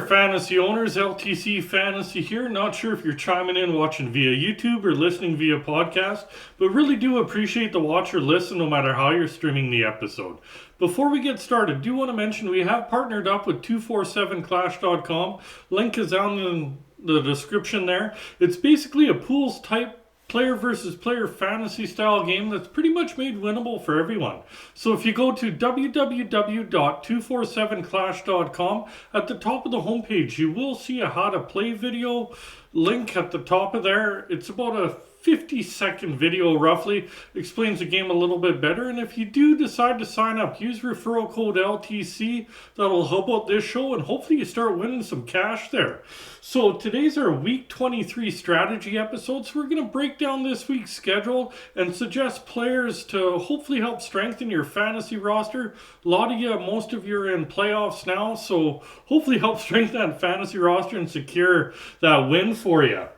fantasy owners, LTC Fantasy here. Not sure if you're chiming in watching via YouTube or listening via podcast, but really do appreciate the watch or listen no matter how you're streaming the episode. Before we get started, do want to mention we have partnered up with 247clash.com. Link is down in the description there. It's basically a pools type player versus player fantasy style game that's pretty much made winnable for everyone. So if you go to www.247clash.com, at the top of the homepage you will see a how to play video link at the top of there. It's about a 50-second video roughly, explains the game a little bit better. And if you do decide to sign up, use referral code LTC. That'll help out this show and hopefully you start winning some cash there. So today's our week 23 strategy episode. So we're going to break down this week's schedule and suggest players to hopefully help strengthen your fantasy roster. A lot of you, most of you are in playoffs now, so hopefully help strengthen that fantasy roster and secure that win for you.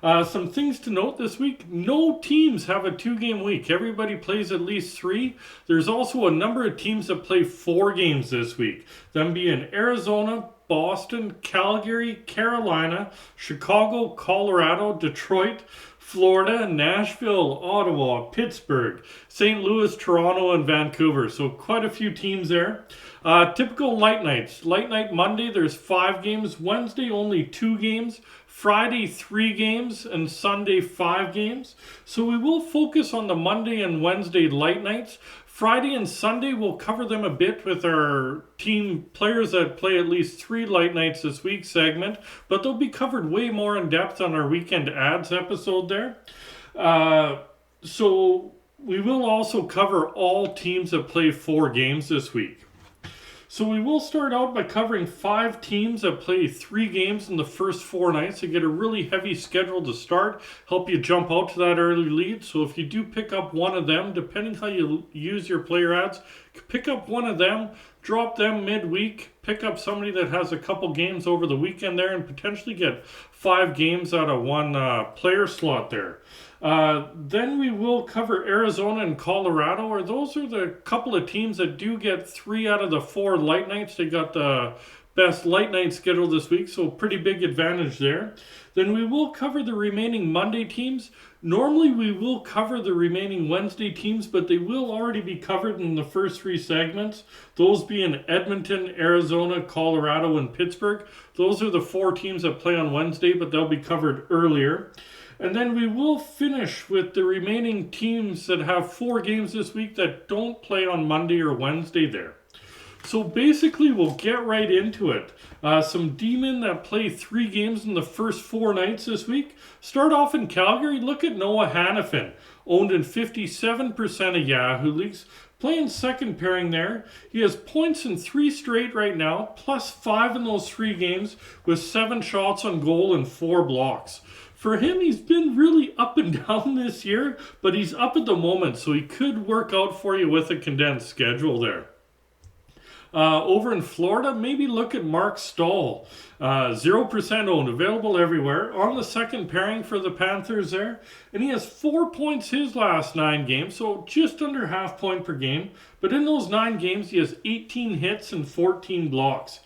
Some things to note this week: no teams have a 2-game week. Everybody plays at least 3. There's also a number of teams that play 4 games this week. Them being Arizona, Boston, Calgary, Carolina, Chicago, Colorado, Detroit, Florida, Nashville, Ottawa, Pittsburgh, St. Louis, Toronto, and Vancouver. So quite a few teams there. Typical light nights. Light night Monday, there's 5 games. Wednesday, only 2 games. Friday, 3 games. And Sunday, 5 games. So we will focus on the Monday and Wednesday light nights. Friday and Sunday, we'll cover them a bit with our team players that play at least 3 light nights this week segment, but they'll be covered way more in depth on our weekend ads episode there. So we will also cover all teams that play 4 games this week. So we will start out by covering 5 teams that play 3 games in the first 4 nights to get a really heavy schedule to start, help you jump out to that early lead. So if you do pick up one of them, depending how you use your player ads, pick up one of them, drop them midweek, pick up somebody that has a couple games over the weekend there, and potentially get 5 games out of one player slot there. Then we will cover Arizona and Colorado, or those are the couple of teams that do get 3 out of the 4 light nights. They got the best light night schedule this week, so pretty big advantage there. Then we will cover the remaining Monday teams. Normally we will cover the remaining Wednesday teams, but they will already be covered in the first 3 segments. Those being Edmonton, Arizona, Colorado, and Pittsburgh. Those are the 4 teams that play on Wednesday, but they'll be covered earlier. And then we will finish with the remaining teams that have 4 games this week that don't play on Monday or Wednesday there. So basically, we'll get right into it. Some D-men that play 3 games in the first 4 nights this week. Start off in Calgary. Look at Noah Hannafin, owned in 57% of Yahoo leagues. Playing second pairing there. He has points in 3 straight right now, plus 5 in those 3 games with 7 shots on goal and 4 blocks. For him, he's been really up and down this year, but he's up at the moment, so he could work out for you with a condensed schedule there. Over in Florida, maybe look at Mark Stahl. 0% owned, available everywhere. On the second pairing for the Panthers there. And he has 4 points his last 9 games, so just under half point per game. But in those 9 games, he has 18 hits and 14 blocks.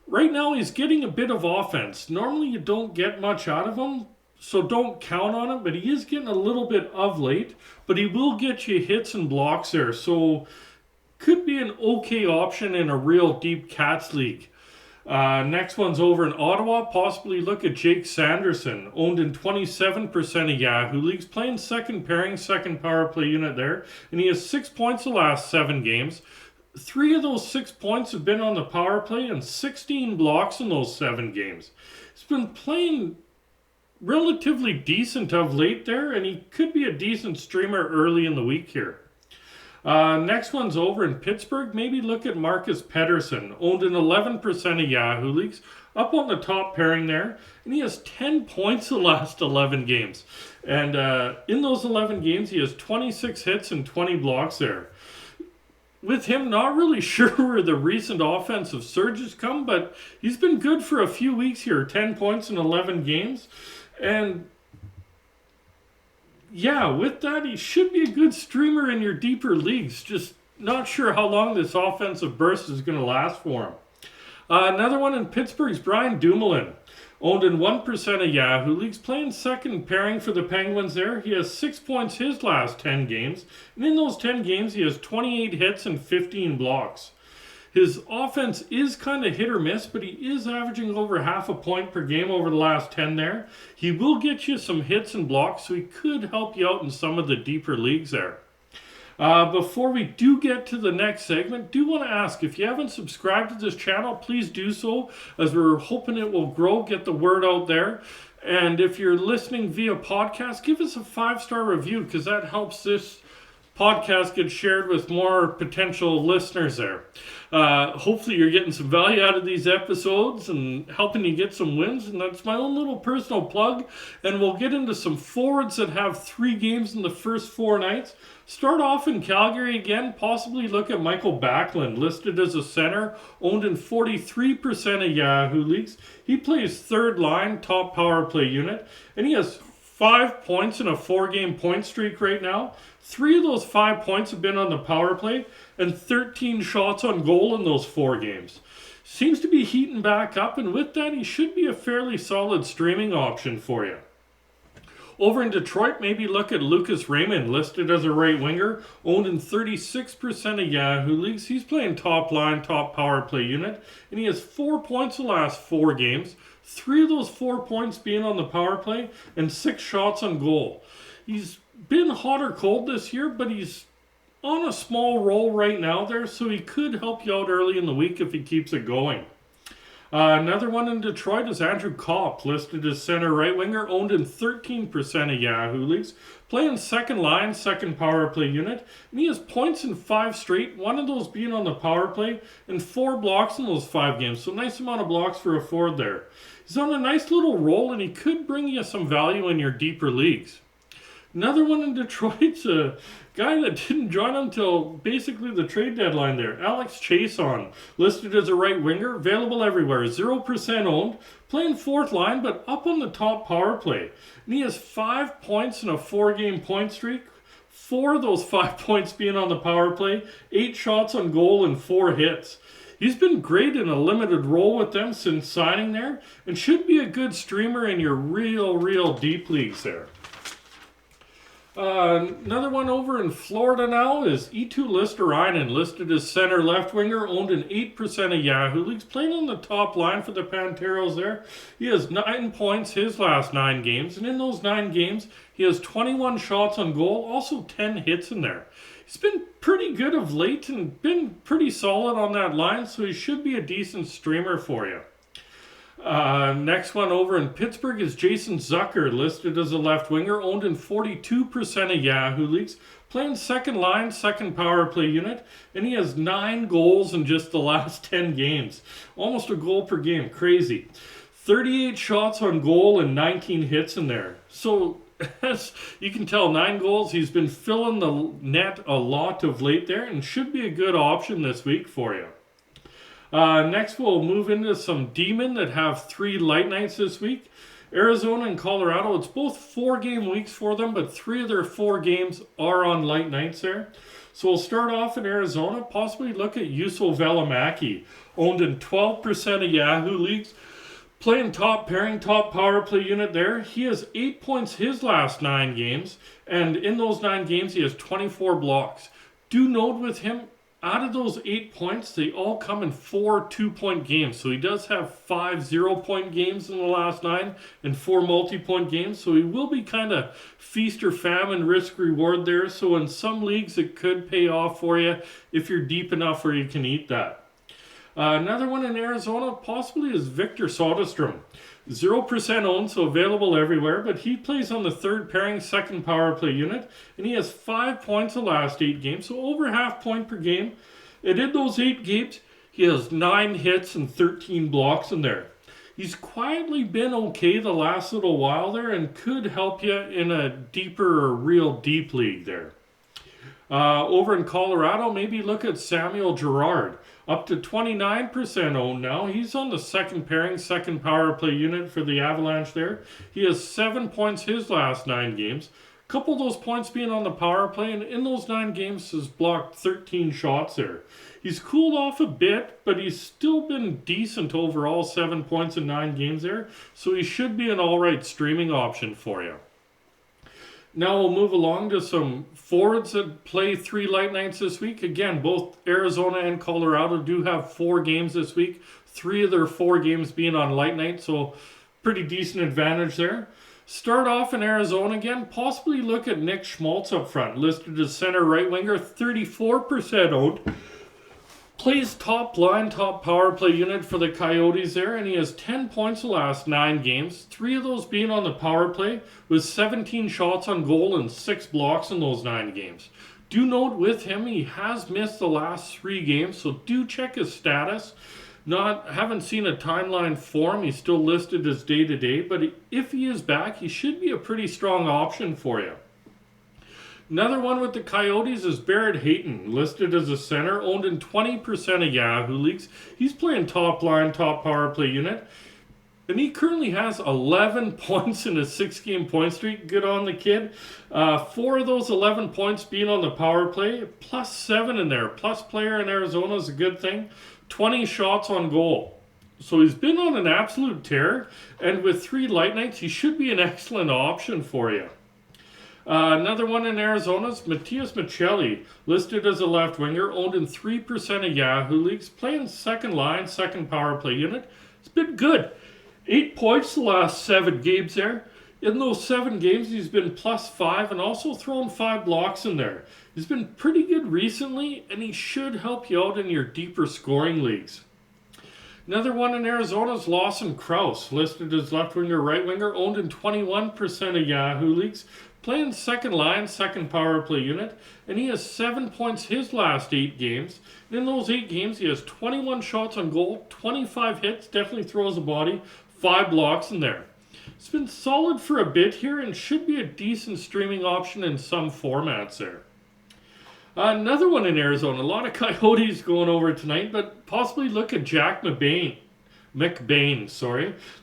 Right now, he's getting a bit of offense. Normally, you don't get much out of him, so don't count on it, but he is getting a little bit of late, but he will get you hits and blocks there, so could be an okay option in a real deep Cats league. Next one's over in Ottawa. Possibly look at Jake Sanderson, owned in 27% of Yahoo leagues, playing second pairing, second power play unit there, and he has 6 points the last 7 games. 3 of those 6 points have been on the power play and 16 blocks in those 7 games. He's been playing relatively decent of late there, and he could be a decent streamer early in the week here. Next one's over in Pittsburgh. Maybe look at Marcus Pettersson, owned in 11% of Yahoo leagues, up on the top pairing there, and he has 10 points the last 11 games. And in those 11 games, he has 26 hits and 20 blocks there. With him, not really sure where the recent offensive surges come, but he's been good for a few weeks here. 10 points in 11 games. And yeah, with that, he should be a good streamer in your deeper leagues. Just not sure how long this offensive burst is going to last for him. Another one in Pittsburgh's Brian Dumoulin. Owned in 1% of Yahoo leagues, playing second pairing for the Penguins there. He has 6 points his last 10 games. And in those 10 games, he has 28 hits and 15 blocks. His offense is kind of hit or miss, but he is averaging over half a point per game over the last 10 there. He will get you some hits and blocks, so he could help you out in some of the deeper leagues there. Before we do get to the next segment, do want to ask, if you haven't subscribed to this channel, please do so, as we're hoping it will grow, get the word out there. And if you're listening via podcast, give us a 5-star review, because that helps this podcast get shared with more potential listeners there. Hopefully you're getting some value out of these episodes and helping you get some wins, and that's my own little personal plug. And we'll get into some forwards that have 3 games in the first 4 nights. Start off in Calgary again, possibly look at Michael Backlund, listed as a center, owned in 43% of Yahoo leagues. He plays third line, top power play unit, and he has 5 points in a 4-game point streak right now. 3 of those 5 points have been on the power play, and 13 shots on goal in those 4 games. Seems to be heating back up, and with that, he should be a fairly solid streaming option for you. Over in Detroit, maybe look at Lucas Raymond, listed as a right winger, owned in 36% of Yahoo leagues. He's playing top line, top power play unit, and he has 4 points the last 4 games. 3 of those 4 points being on the power play, and 6 shots on goal. He's been hot or cold this year, but he's on a small roll right now there, so he could help you out early in the week if he keeps it going. Another one in Detroit is Andrew Copp, listed as center right winger, owned in 13% of Yahoo leagues, playing second line, second power play unit, and he has points in 5 straight, 1 of those being on the power play, and 4 blocks in those 5 games, so nice amount of blocks for a forward there. He's on a nice little roll, and he could bring you some value in your deeper leagues. Another one in Detroit's a guy that didn't join until basically the trade deadline there. Alex Chason, listed as a right winger, available everywhere. 0% owned, playing fourth line, but up on the top power play. And he has 5 points in a 4-game point streak. 4 of those 5 points being on the power play. 8 shots on goal and 4 hits. He's been great in a limited role with them since signing there, and should be a good streamer in your real deep leagues there. Another one over in Florida now is Eetu Listerainen, listed as center left winger, owned in 8% of Yahoo leagues, playing on the top line for the Panteros there. He has 9 points his last 9 games, and in those 9 games, he has 21 shots on goal, also 10 hits in there. He's been pretty good of late and been pretty solid on that line, so he should be a decent streamer for you. Next one over in Pittsburgh is Jason Zucker, listed as a left winger, owned in 42% of Yahoo leagues, playing second line, second power play unit, and he has 9 goals in just the last 10 games. Almost a goal per game, crazy. 38 shots on goal and 19 hits in there. So, as you can tell, 9 goals, he's been filling the net a lot of late there, and should be a good option this week for you. Next, we'll move into some D-men that have 3 light nights this week. Arizona and Colorado, it's both 4-game weeks for them, but 3 of their 4 games are on light nights there. So we'll start off in Arizona, possibly look at Juuso Välimäki, owned in 12% of Yahoo leagues, playing top pairing, top power play unit there. He has 8 points his last 9 games, and in those 9 games, he has 24 blocks. Do note with him, out of those 8 points, they all come in 4 2-point games. So he does have 5 0-point games in the last 9 and 4 multi-point games. So he will be kind of feast or famine, risk reward there. So in some leagues, it could pay off for you if you're deep enough where you can eat that. Another one in Arizona possibly is Victor Soderstrom. 0% owned, so available everywhere, but he plays on the third pairing, second power play unit, and he has 5 points the last 8 games, so over half point per game. And in those 8 games, he has 9 hits and 13 blocks in there. He's quietly been okay the last little while there and could help you in a deeper or real deep league there. Over in Colorado, maybe look at Samuel Girard. Up to 29% owned now. He's on the second pairing, second power play unit for the Avalanche there. He has 7 points his last 9 games. couple of those points being on the power play, and in those 9 games has blocked 13 shots there. He's cooled off a bit, but he's still been decent overall, 7 points in 9 games there, so he should be an alright streaming option for you. Now we'll move along to some forwards that play 3 light nights this week. Again, both Arizona and Colorado do have 4 games this week. 3 of their 4 games being on light night, so pretty decent advantage there. Start off in Arizona again. Possibly look at Nick Schmaltz up front, listed as center right winger, 34% owned. Plays top line, top power play unit for the Coyotes there, and he has 10 points the last 9 games, 3 of those being on the power play, with 17 shots on goal and 6 blocks in those 9 games. Do note with him, he has missed the last 3 games, so do check his status. Haven't seen a timeline for him. He's still listed as day-to-day, but if he is back, he should be a pretty strong option for you. Another one with the Coyotes is Barrett Hayton, listed as a center, owned in 20% of Yahoo leagues. He's playing top line, top power play unit, and he currently has 11 points in a 6-game point streak. Good on the kid. 4 of those 11 points being on the power play, plus 7 in there. Plus player in Arizona is a good thing. 20 shots on goal. So he's been on an absolute tear, and with 3 light nights, he should be an excellent option for you. Another one in Arizona is Matias Maccelli, listed as a left winger, owned in 3% of Yahoo leagues, playing second line, second power play unit. It's been good. 8 points the last 7 games there. In those 7 games, he's been plus 5 and also thrown 5 blocks in there. He's been pretty good recently, and he should help you out in your deeper scoring leagues. Another one in Arizona is Lawson Krause, listed as left winger, right winger, owned in 21% of Yahoo leagues, playing second line, second power play unit, and he has 7 points his last 8 games. And in those 8 games, he has 21 shots on goal, 25 hits, definitely throws a body, 5 blocks in there. It's been solid for a bit here and should be a decent streaming option in some formats there. Another one in Arizona, a lot of Coyotes going over tonight, but possibly look at Jack McBain,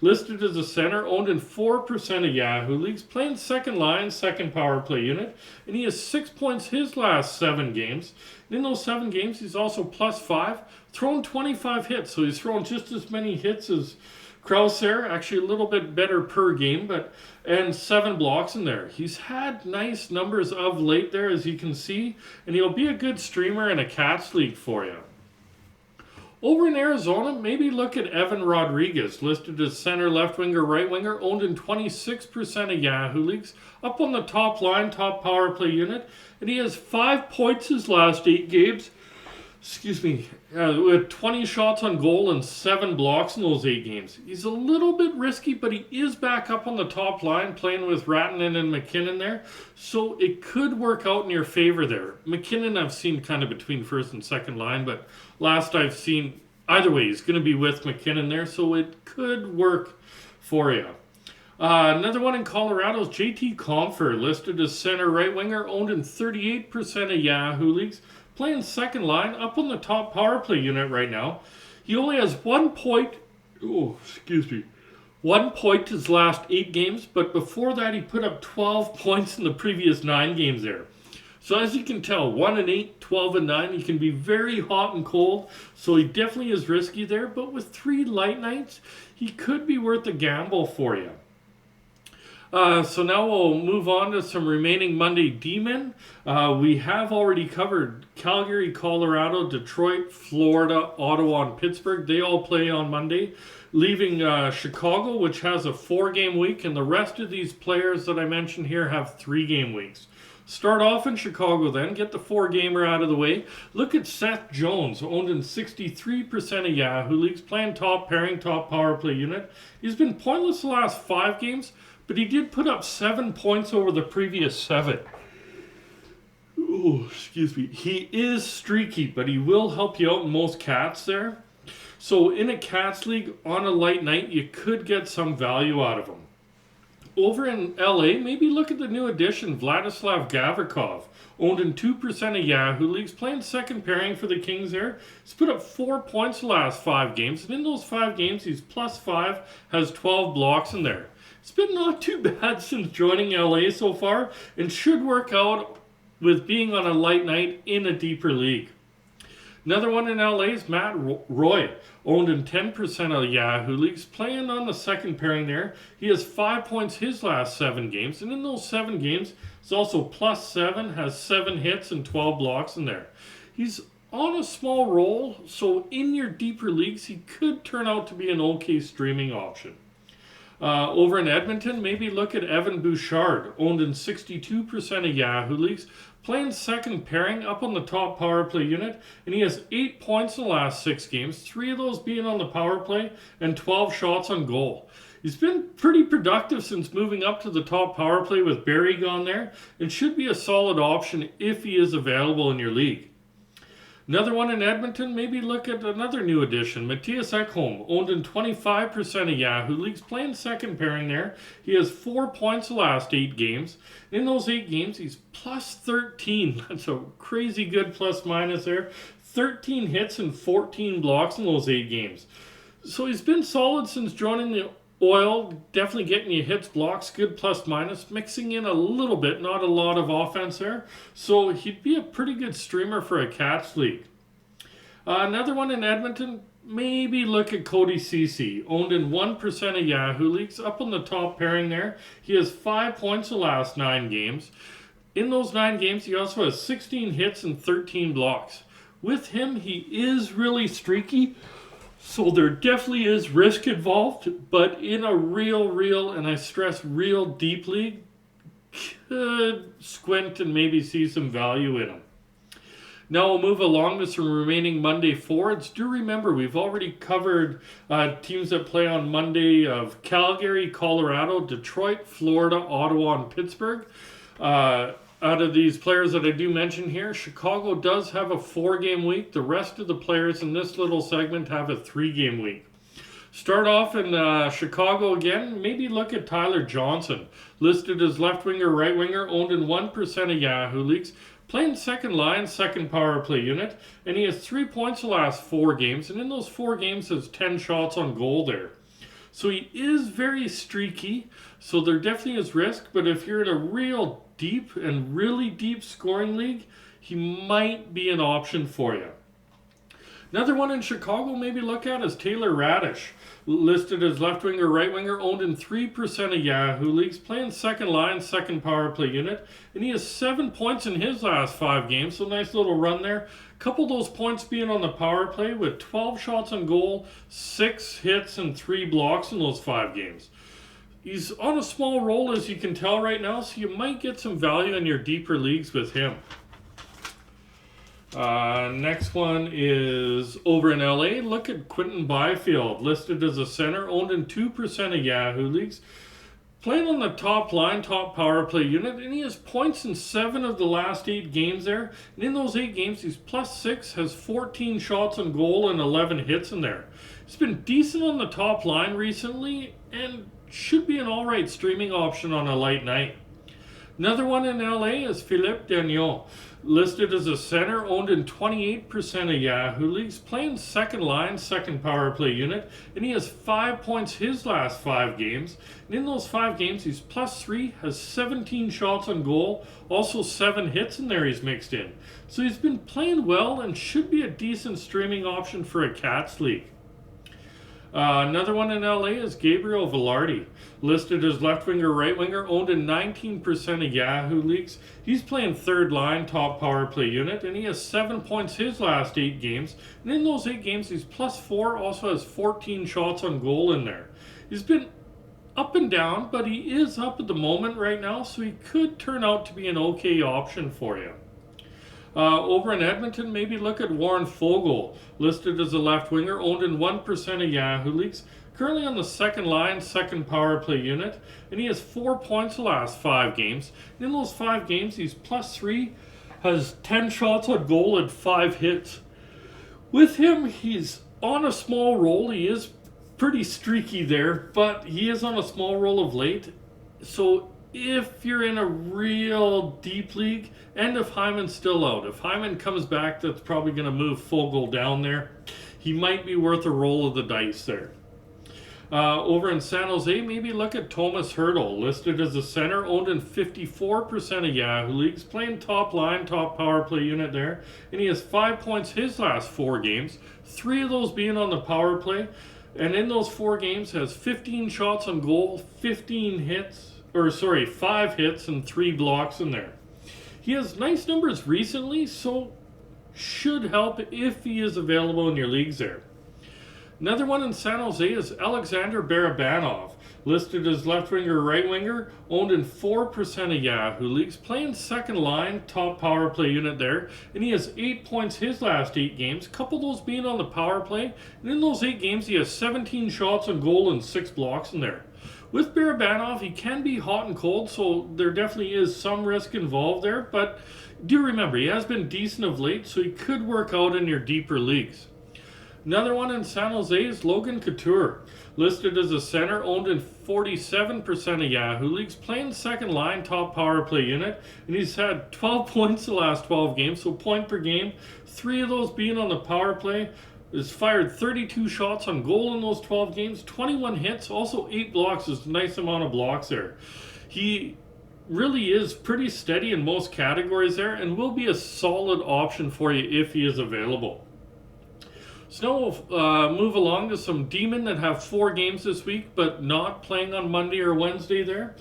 listed as a center, owned in 4% of Yahoo leagues, playing second line, second power play unit, and he has 6 points his last 7 games. And in those 7 games, he's also plus 5, thrown 25 hits, so he's thrown just as many hits as Krause there, actually a little bit better per game, and 7 blocks in there. He's had nice numbers of late there, as you can see, and he'll be a good streamer in a Cats league for you. Over in Arizona, maybe look at Evan Rodriguez, listed as center, left winger, right winger, owned in 26% of Yahoo leagues, up on the top line, top power play unit, and he has 5 points his last 8 games. With 20 shots on goal and 7 blocks in those 8 games. He's a little bit risky, but he is back up on the top line, playing with Rantanen and McKinnon there, so it could work out in your favor there. McKinnon I've seen kind of between first and second line, but last I've seen, either way, he's going to be with McKinnon there, so it could work for you. Another one in Colorado is JT Compher, listed as center right winger, owned in 38% of Yahoo leagues, playing second line, up on the top power play unit right now. He only has 1 point. 1 point his last 8 games, but before that he put up 12 points in the previous 9 games there. So as you can tell, 1 and 8, 12 and 9, he can be very hot and cold, so he definitely is risky there, but with 3 light nights, he could be worth a gamble for you. So now we'll move on to some remaining Monday D-men. We have already covered Calgary, Colorado, Detroit, Florida, Ottawa, and Pittsburgh. They all play on Monday, leaving Chicago, which has a 4-game week, and the rest of these players that I mentioned here have 3-game weeks. Start off in Chicago then, get the 4-gamer out of the way. Look at Seth Jones, owned in 63% of Yahoo leagues, playing top pairing, top power play unit. He's been pointless the last 5 games, but he did put up 7 points over the previous 7. He is streaky, but he will help you out in most Cats there. So in a Cats league on a light night, you could get some value out of him. Over in LA, maybe look at the new addition, Vladislav Gavrikov, owned in 2% of Yahoo leagues, playing second pairing for the Kings there. He's put up 4 points the last 5 games, and in those 5 games, he's plus 5, has 12 blocks in there. It's been not too bad since joining LA so far and should work out with being on a light night in a deeper league. Another one in LA is Matt Roy, owned in 10% of Yahoo leagues, playing on the second pairing there. He has 5 points his last 7 games, and in those 7 games, he's also +7, has 7 hits and 12 blocks in there. He's on a small roll, so in your deeper leagues, he could turn out to be an okay streaming option. Over in Edmonton, maybe look at Evan Bouchard, owned in 62% of Yahoo leagues, playing second pairing up on the top power play unit, and he has 8 points in the last 6 games, 3 of those being on the power play, and 12 shots on goal. He's been pretty productive since moving up to the top power play with Barry gone there, and should be a solid option if he is available in your league. Another one in Edmonton, maybe look at another new addition, Matias Maccelli, owned in 25% of Yahoo leagues, playing second pairing there. He has 4 points the last 8 games. In those 8 games, he's +13. That's a crazy good plus-minus there. 13 hits and 14 blocks in those 8 games. So he's been solid since joining the Oil, definitely getting you hits, blocks, good plus-minus, mixing in a little bit, not a lot of offense there. So he'd be a pretty good streamer for a Cats league. Another one in Edmonton, maybe look at Copp C, owned in 1% of Yahoo leagues, up on the top pairing there. He has 5 points the last 9 games. In those 9 games, he also has 16 hits and 13 blocks. With him, he is really streaky. So there definitely is risk involved, but in a real, and I stress real deep league, could squint and maybe see some value in him. Now we'll move along to some remaining Monday forwards. Do remember, we've already covered teams that play on Monday of Calgary, Colorado, Detroit, Florida, Ottawa, and Pittsburgh. Out of these players that I do mention here, Chicago does have a 4-game week. The rest of the players in this little segment have a 3-game week. Start off in Chicago again. Maybe look at Tyler Johnson, listed as left winger, right winger, owned in 1% of Yahoo leagues, playing second line, second power play unit, and he has 3 points the last 4 games, and in those 4 games has 10 shots on goal there. So he is very streaky, so there definitely is risk, but if you're in a real deep and really deep scoring league, he might be an option for you. Another one in Chicago maybe look at is Taylor Radish, listed as left winger, right winger, owned in 3% of Yahoo leagues, playing second line, second power play unit, and he has 7 points in his last 5 games, so nice little run there. Couple of those points being on the power play with 12 shots on goal, 6 hits, and 3 blocks in those 5 games. He's on a small roll, as you can tell right now, so you might get some value in your deeper leagues with him. Next one is over in LA. Look at Quinton Byfield, listed as a center, owned in 2% of Yahoo leagues, playing on the top line, top power play unit, and he has points in 7 of the last 8 games there. And in those 8 games, he's +6, has 14 shots on goal and 11 hits in there. He's been decent on the top line recently, and should be an alright streaming option on a light night. Another one in LA is Philippe Dagnon, listed as a center, owned in 28% of Yahoo leagues, playing second line, second power play unit, and he has 5 points his last 5 games. And in those 5 games, he's +3, has 17 shots on goal, also 7 hits in there he's mixed in. So he's been playing well and should be a decent streaming option for a Cats league. Another one in LA is Gabriel Velarde, listed as left winger, right winger, owned in 19% of Yahoo leagues. He's playing third line, top power play unit, and he has 7 points his last 8 games. And in those 8 games, he's +4, also has 14 shots on goal in there. He's been up and down, but he is up at the moment right now, so he could turn out to be an okay option for you. Over in Edmonton, maybe look at Warren Foegele, listed as a left winger, owned in 1% of Yahoo leagues, currently on the second line, second power play unit, and he has 4 points the last 5 games. And in those 5 games, he's +3, has 10 shots on goal and 5 hits. With him, he's on a small roll. He is pretty streaky there, but he is on a small roll of late. So if you're in a real deep league, and if Hyman's still out, if Hyman comes back, that's probably going to move Foegele down there. He might be worth a roll of the dice there. Over in San Jose, maybe look at Thomas Hertl, listed as a center, owned in 54% of Yahoo leagues, playing top line, top power play unit there, and he has 5 points his last 4 games, 3 of those being on the power play, and in those 4 games has 15 shots on goal, 5 hits and 3 blocks in there. He has nice numbers recently, so should help if he is available in your leagues there. Another one in San Jose is Alexander Barabanov, listed as left winger, right winger, owned in 4% of Yahoo leagues, playing second line, top power play unit there, and he has 8 points his last 8 games, couple those being on the power play, and in those 8 games he has 17 shots on goal and 6 blocks in there. With Barabanov, he can be hot and cold, so there definitely is some risk involved there, but do remember, he has been decent of late, so he could work out in your deeper leagues. Another one in San Jose is Logan Couture, listed as a center, owned in 47% of Yahoo leagues, playing second line, top power play unit, and he's had 12 points the last 12 games, so point per game, 3 of those being on the power play. Has fired 32 shots on goal in those 12 games, 21 hits, also 8 blocks. Is a nice amount of blocks there. He really is pretty steady in most categories there and will be a solid option for you if he is available. So now we'll move along to some D-men that have 4 games this week but not playing on Monday or Wednesday there.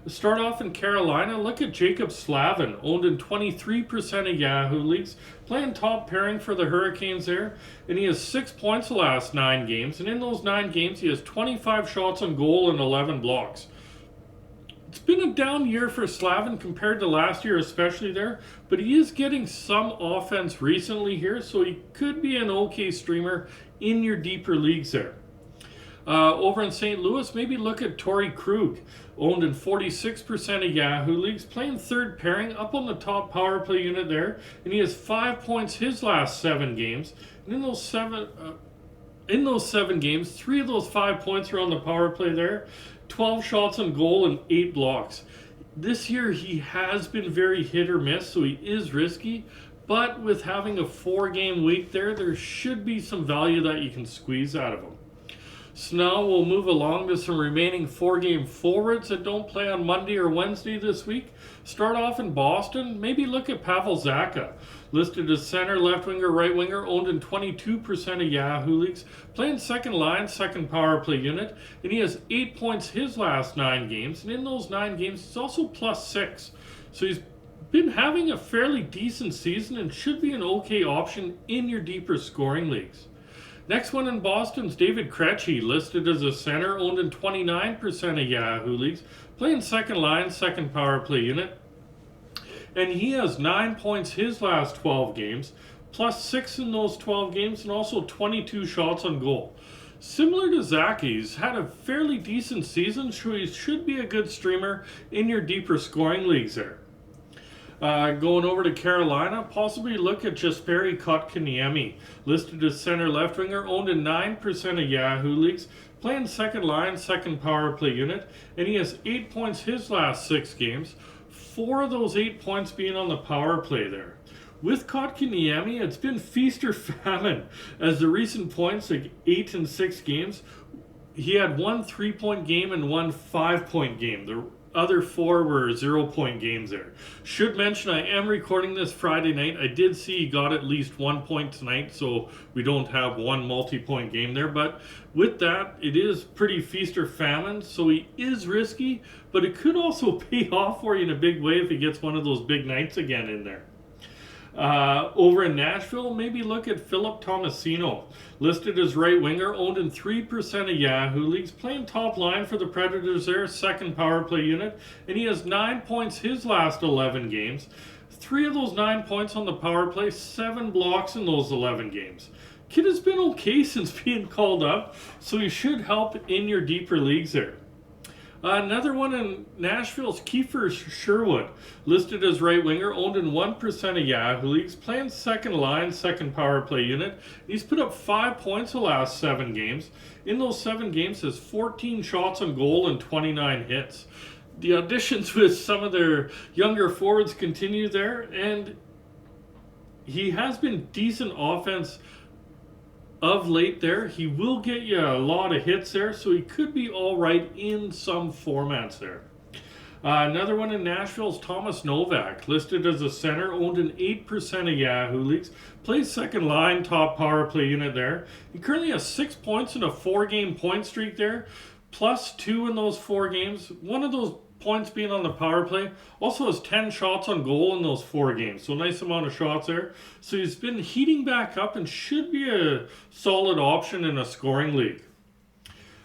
Let's start off in Carolina. Look at Jakub Vrana, owned in 23% of Yahoo leagues, playing top pairing for the Hurricanes there, and he has 6 points the last 9 games, and in those 9 games he has 25 shots on goal and 11 blocks. It's been a down year for Slavin compared to last year, especially there, but he is getting some offense recently here, so he could be an okay streamer in your deeper leagues there. Over in St. Louis, maybe look at Torrey Krug, owned in 46% of Yahoo leagues, playing third pairing up on the top power play unit there, and he has 5 points his last 7 games, and in those 7 games, 3 of those 5 points are on the power play there, 12 shots on goal and 8 blocks. This year he has been very hit or miss, so he is risky, but with having a 4-game week there should be some value that you can squeeze out of him. So now we'll move along to some remaining 4-game forwards that don't play on Monday or Wednesday this week. Start off in Boston. Maybe look at Pavel Zacha, listed as center, left winger, right winger, owned in 22% of Yahoo leagues, playing second line, second power play unit, and he has 8 points his last 9 games, and in those 9 games he's also +6. So he's been having a fairly decent season and should be an okay option in your deeper scoring leagues. Next one in Boston is David Krejci, listed as a center, owned in 29% of Yahoo leagues, playing second line, second power play unit. And he has 9 points his last 12 games, +6 in those 12 games, and also 22 shots on goal. Similar to Zach, he's had a fairly decent season, so he should be a good streamer in your deeper scoring leagues there. Going over to Carolina, possibly look at Jesperi Kotkaniemi, listed as center left winger, owned in 9% of Yahoo leagues, playing second line, second power play unit, and he has 8 points his last 6 games, 4 of those 8 points being on the power play there. With Kotkaniemi, it's been feast or famine, as the recent points, like 8 and 6 games, he had 1 3-point game and 1 5-point game. The other 4 were 0-point games there. Should mention I am recording this Friday night. I did see he got at least 1 point tonight, so we don't have 1 multi-point game there. But with that, it is pretty feast or famine, so he is risky, but it could also pay off for you in a big way if he gets one of those big nights again in there. Over in Nashville, maybe look at Philip Tomasino, listed as right winger, owned in 3% of Yahoo leagues, playing top line for the Predators there, second power play unit, and he has 9 points his last 11 games. 3 of those 9 points on the power play, 7 blocks in those 11 games. Kid has been okay since being called up, so he should help in your deeper leagues there. Another one in Nashville is Kiefer Sherwood, listed as right winger, owned in 1% of Yahoo leagues, playing second line, second power play unit. He's put up 5 points the last 7 games. In those 7 games, has 14 shots on goal and 29 hits. The auditions with some of their younger forwards continue there, and he has been decent offense of late there. He will get you a lot of hits there, so he could be all right in some formats there. Another one in Nashville is Thomas Novak, listed as a center, owned in 8% of Yahoo leagues, plays second line, top power play unit there. He currently has 6 points in a 4-game point streak there, +2 in those 4 games. One of those points being on the power play. Also has 10 shots on goal in those 4 games, so nice amount of shots there. So he's been heating back up and should be a solid option in a scoring league.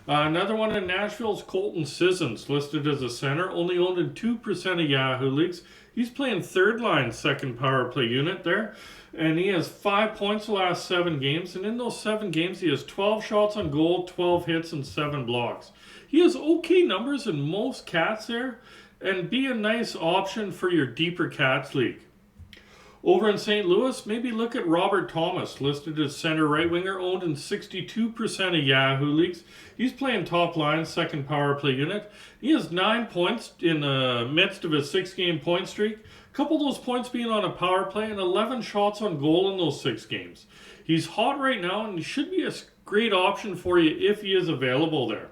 Another one in Nashville is Colton Sissons, listed as a center, only owned in 2% of Yahoo leagues. He's playing third line, second power play unit there, and he has 5 points the last 7 games, and in those 7 games he has 12 shots on goal, 12 hits, and 7 blocks. He has okay numbers in most Cats there, and be a nice option for your deeper Cats league. Over in St. Louis, maybe look at Robert Thomas, listed as center right winger, owned in 62% of Yahoo leagues. He's playing top line, second power play unit. He has 9 points in the midst of a 6-game point streak. A couple of those points being on a power play and 11 shots on goal in those 6 games. He's hot right now and he should be a great option for you if he is available there.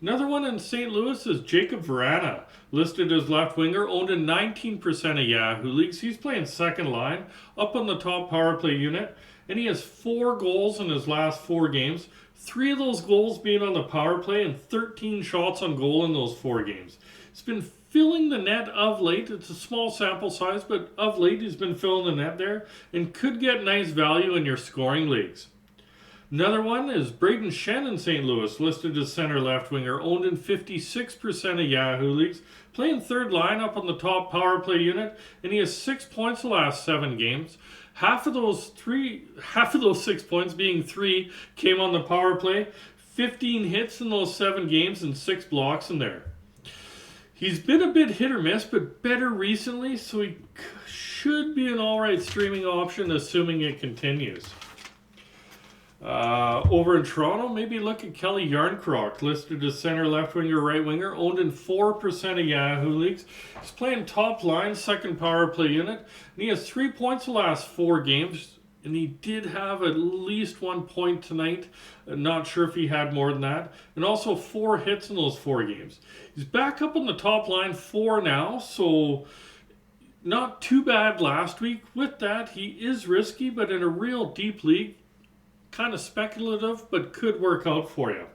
Another one in St. Louis is Jakub Vrana, listed as left winger, owned in 19% of Yahoo leagues. He's playing second line, up on the top power play unit, and he has 4 goals in his last 4 games. 3 of those goals being on the power play and 13 shots on goal in those 4 games. He's been filling the net of late. It's a small sample size, but of late he's been filling the net there and could get nice value in your scoring leagues. Another one is Braden Shen in St. Louis, listed as center left winger, owned in 56% of Yahoo leagues, playing third line up on the top power play unit, and he has 6 points the last 7 games. Half of those 6 points, being 3, came on the power play. 15 hits in those 7 games and 6 blocks in there. He's been a bit hit or miss, but better recently, so he should be an alright streaming option, assuming it continues. Over in Toronto, maybe look at Kelly Yarncroc, listed as center, left winger, right winger, owned in 4% of Yahoo leagues. He's playing top line, second power play unit, and he has 3 points the last 4 games, and he did have at least 1 point tonight. Not sure if he had more than that, and also 4 hits in those 4 games. He's back up on the top line 4 now, so not too bad last week. With that, he is risky, but in a real deep league, kind of speculative, but could work out for you.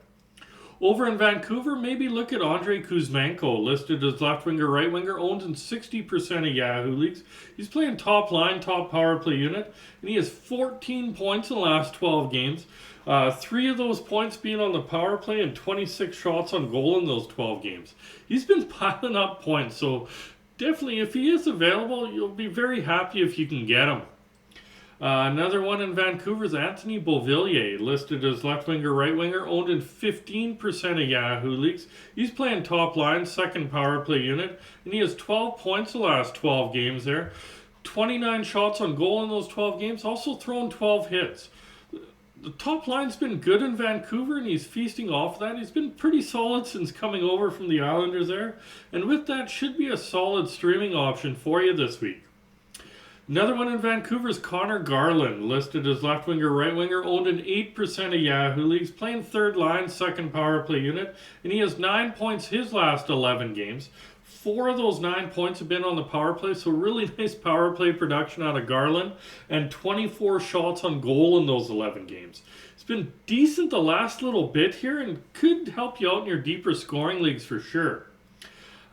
Over in Vancouver, maybe look at Andrei Kuzmenko, listed as left winger, right winger, owned in 60% of Yahoo leagues. He's playing top line, top power play unit, and he has 14 points in the last 12 games. 3 of those points being on the power play and 26 shots on goal in those 12 games. He's been piling up points, so definitely if he is available, you'll be very happy if you can get him. Another one in Vancouver is Anthony Beauvillier, listed as left winger, right winger, owned in 15% of Yahoo leagues. He's playing top line, second power play unit, and he has 12 points the last 12 games there. 29 shots on goal in those 12 games, also thrown 12 hits. The top line's been good in Vancouver, and he's feasting off that. He's been pretty solid since coming over from the Islanders there, and with that, should be a solid streaming option for you this week. Another one in Vancouver is Connor Garland, listed as left winger, right winger, owned in 8% of Yahoo leagues, playing third line, second power play unit, and he has 9 points his last 11 games. 4 of those 9 points have been on the power play, so really nice power play production out of Garland, and 24 shots on goal in those 11 games. It's been decent the last little bit here and could help you out in your deeper scoring leagues for sure.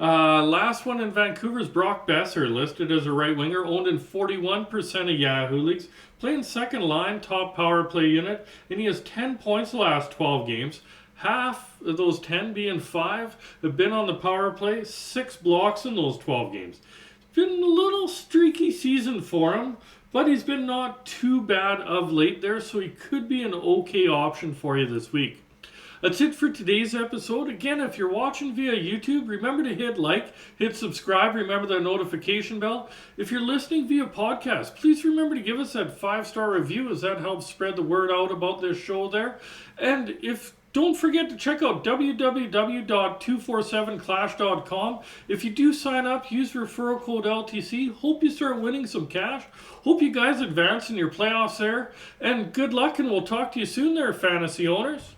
Last one in Vancouver is Brock Besser, listed as a right winger, owned in 41% of Yahoo leagues, playing second line, top power play unit, and he has 10 points the last 12 games. Half of those 10, being 5, have been on the power play, 6 blocks in those 12 games. It's been a little streaky season for him, but he's been not too bad of late there, so he could be an okay option for you this week. That's it for today's episode. Again, if you're watching via YouTube, remember to hit like, hit subscribe, remember that notification bell. If you're listening via podcast, please remember to give us that 5-star review, as that helps spread the word out about this show there. And if Don't forget to check out www.247clash.com. If you do sign up, use referral code LTC. Hope you start winning some cash. Hope you guys advance in your playoffs there. And good luck, and we'll talk to you soon there, fantasy owners.